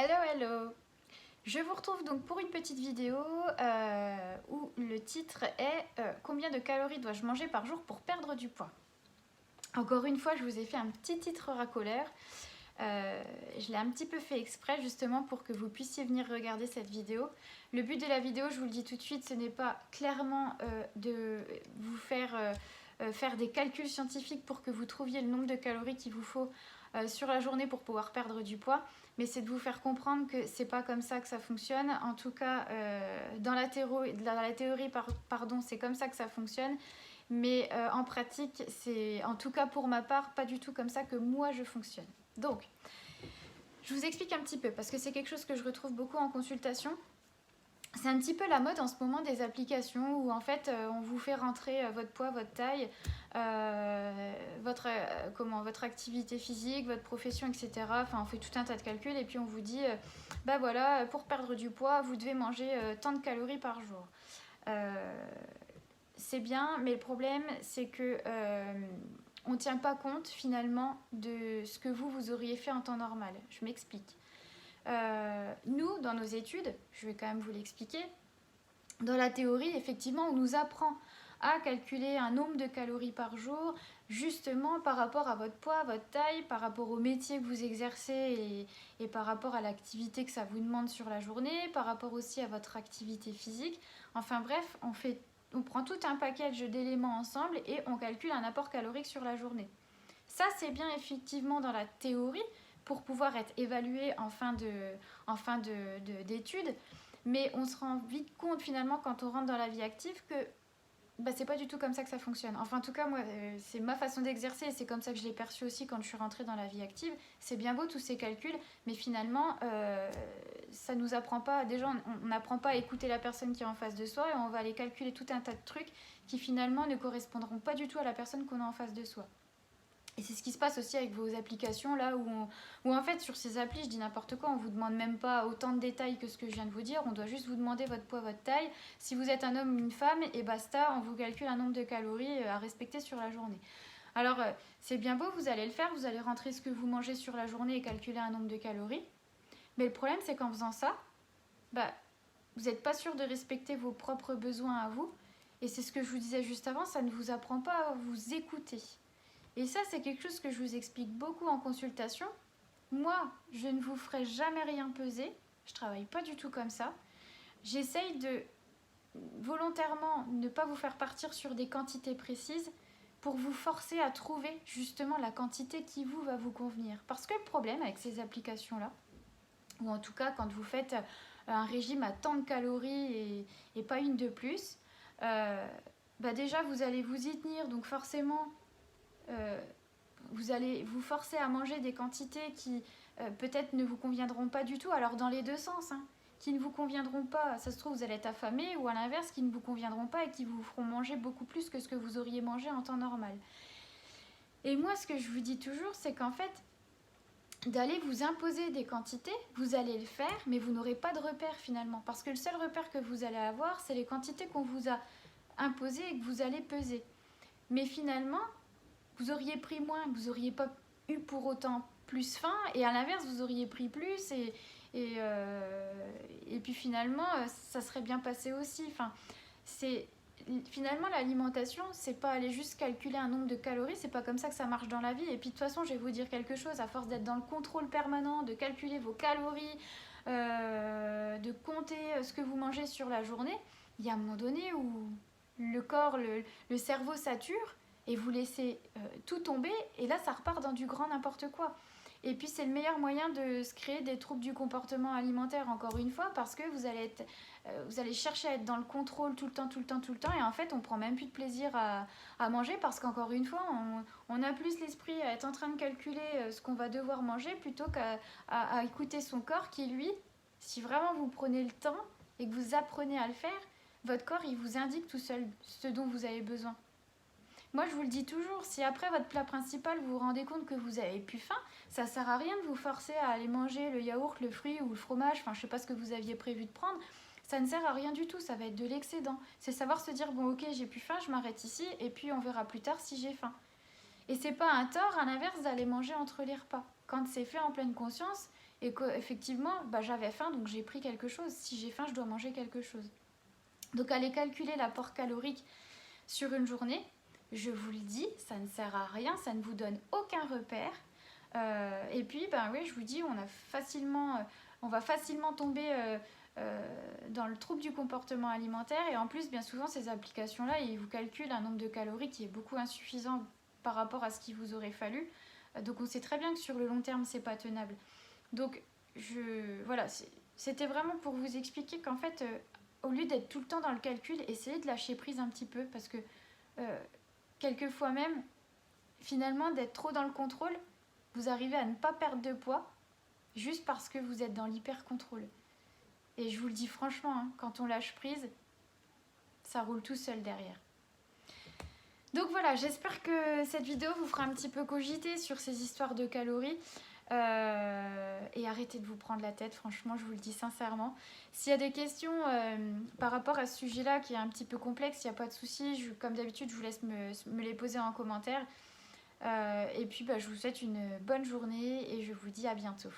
Hello, hello! Je vous retrouve donc pour une petite vidéo où le titre est combien de calories dois-je manger par jour pour perdre du poids? Encore une fois, je vous ai fait un petit titre racoleur. Je l'ai un petit peu fait exprès justement pour que vous puissiez venir regarder cette vidéo. Le but de la vidéo, je vous le dis tout de suite, ce n'est pas clairement de vous faire des calculs scientifiques pour que vous trouviez le nombre de calories qu'il vous faut sur la journée pour pouvoir perdre du poids, mais c'est de vous faire comprendre que c'est pas comme ça que ça fonctionne. En tout cas, dans la théorie, pardon, c'est comme ça que ça fonctionne. Mais en pratique, c'est en tout cas pour ma part pas du tout comme ça que moi je fonctionne. Donc, je vous explique un petit peu parce que c'est quelque chose que je retrouve beaucoup en consultation. C'est un petit peu la mode en ce moment des applications où en fait on vous fait rentrer votre poids, votre taille, votre activité physique, votre profession, etc. Enfin on fait tout un tas de calculs et puis on vous dit bah voilà, pour perdre du poids vous devez manger tant de calories par jour. C'est bien, mais le problème c'est que on ne tient pas compte finalement de ce que vous auriez fait en temps normal. Je m'explique. Nous, dans nos études, je vais quand même vous l'expliquer, dans la théorie, effectivement, on nous apprend à calculer un nombre de calories par jour, justement par rapport à votre poids, votre taille, par rapport au métier que vous exercez et par rapport à l'activité que ça vous demande sur la journée, par rapport aussi à votre activité physique. Enfin bref, on prend tout un package d'éléments ensemble et on calcule un apport calorique sur la journée. Ça, c'est bien effectivement dans la théorie pour pouvoir être évalué en fin d'études, mais on se rend vite compte finalement quand on rentre dans la vie active que bah, c'est pas du tout comme ça que ça fonctionne. Enfin, en tout cas, moi, c'est ma façon d'exercer et c'est comme ça que je l'ai perçu aussi quand je suis rentrée dans la vie active. C'est bien beau tous ces calculs, mais finalement, ça nous apprend pas. Déjà, on n'apprend pas à écouter la personne qui est en face de soi et on va aller calculer tout un tas de trucs qui finalement ne correspondront pas du tout à la personne qu'on a en face de soi. Et c'est ce qui se passe aussi avec vos applications là où en fait sur ces applis, je dis n'importe quoi, on vous demande même pas autant de détails que ce que je viens de vous dire, on doit juste vous demander votre poids, votre taille. Si vous êtes un homme ou une femme, et basta, on vous calcule un nombre de calories à respecter sur la journée. Alors c'est bien beau, vous allez le faire, vous allez rentrer ce que vous mangez sur la journée et calculer un nombre de calories. Mais le problème c'est qu'en faisant ça, bah, vous n'êtes pas sûr de respecter vos propres besoins à vous. Et c'est ce que je vous disais juste avant, ça ne vous apprend pas à vous écouter. Et ça, c'est quelque chose que je vous explique beaucoup en consultation. Moi, je ne vous ferai jamais rien peser. Je travaille pas du tout comme ça. J'essaye de volontairement ne pas vous faire partir sur des quantités précises pour vous forcer à trouver justement la quantité qui va vous convenir. Parce que le problème avec ces applications-là, ou en tout cas quand vous faites un régime à tant de calories et pas une de plus, bah déjà vous allez vous y tenir, donc forcément vous allez vous forcer à manger des quantités qui peut-être ne vous conviendront pas du tout, alors dans les deux sens, hein, qui ne vous conviendront pas, ça se trouve vous allez être affamé, ou à l'inverse qui ne vous conviendront pas et qui vous feront manger beaucoup plus que ce que vous auriez mangé en temps normal. Et moi ce que je vous dis toujours, c'est qu'en fait, d'aller vous imposer des quantités, vous allez le faire, mais vous n'aurez pas de repère finalement, parce que le seul repère que vous allez avoir, c'est les quantités qu'on vous a imposées et que vous allez peser. Mais finalement, vous auriez pris moins, vous n'auriez pas eu pour autant plus faim, et à l'inverse, vous auriez pris plus, et puis finalement, ça serait bien passé aussi. Enfin, finalement, l'alimentation, c'est pas aller juste calculer un nombre de calories, c'est pas comme ça que ça marche dans la vie. Et puis de toute façon, je vais vous dire quelque chose, à force d'être dans le contrôle permanent, de calculer vos calories, de compter ce que vous mangez sur la journée, il y a un moment donné où le corps, le cerveau sature, et vous laissez tout tomber, et là ça repart dans du grand n'importe quoi. Et puis c'est le meilleur moyen de se créer des troubles du comportement alimentaire, encore une fois, parce que vous allez chercher à être dans le contrôle tout le temps, et en fait on prend même plus de plaisir à manger, parce qu'encore une fois on a plus l'esprit à être en train de calculer ce qu'on va devoir manger plutôt qu'à écouter son corps qui, lui, si vraiment vous prenez le temps et que vous apprenez à le faire, votre corps il vous indique tout seul ce dont vous avez besoin. Moi, je vous le dis toujours, si après votre plat principal, vous vous rendez compte que vous avez plus faim, ça sert à rien de vous forcer à aller manger le yaourt, le fruit ou le fromage, enfin je sais pas ce que vous aviez prévu de prendre, ça ne sert à rien du tout, ça va être de l'excédent. C'est savoir se dire, bon ok, j'ai plus faim, je m'arrête ici, et puis on verra plus tard si j'ai faim. Et c'est pas un tort, à l'inverse, d'aller manger entre les repas. Quand c'est fait en pleine conscience et qu'effectivement j'avais faim, donc j'ai pris quelque chose. Si j'ai faim, je dois manger quelque chose. Donc aller calculer l'apport calorique sur une journée, je vous le dis, ça ne sert à rien, ça ne vous donne aucun repère. Et puis, oui, je vous dis, on va facilement tomber dans le trouble du comportement alimentaire. Et en plus, bien souvent, ces applications-là, ils vous calculent un nombre de calories qui est beaucoup insuffisant par rapport à ce qu'il vous aurait fallu. Donc, on sait très bien que sur le long terme, c'est pas tenable. Donc, voilà, c'était vraiment pour vous expliquer qu'en fait, au lieu d'être tout le temps dans le calcul, essayez de lâcher prise un petit peu, parce que quelquefois même, finalement, d'être trop dans le contrôle, vous arrivez à ne pas perdre de poids juste parce que vous êtes dans l'hyper-contrôle. Et je vous le dis franchement, hein, quand on lâche prise, ça roule tout seul derrière. Donc voilà, j'espère que cette vidéo vous fera un petit peu cogiter sur ces histoires de calories. Et arrêtez de vous prendre la tête, franchement, je vous le dis sincèrement. S'il y a des questions par rapport à ce sujet-là qui est un petit peu complexe, il n'y a pas de souci. Comme d'habitude, je vous laisse me les poser en commentaire. Et puis, je vous souhaite une bonne journée et je vous dis à bientôt.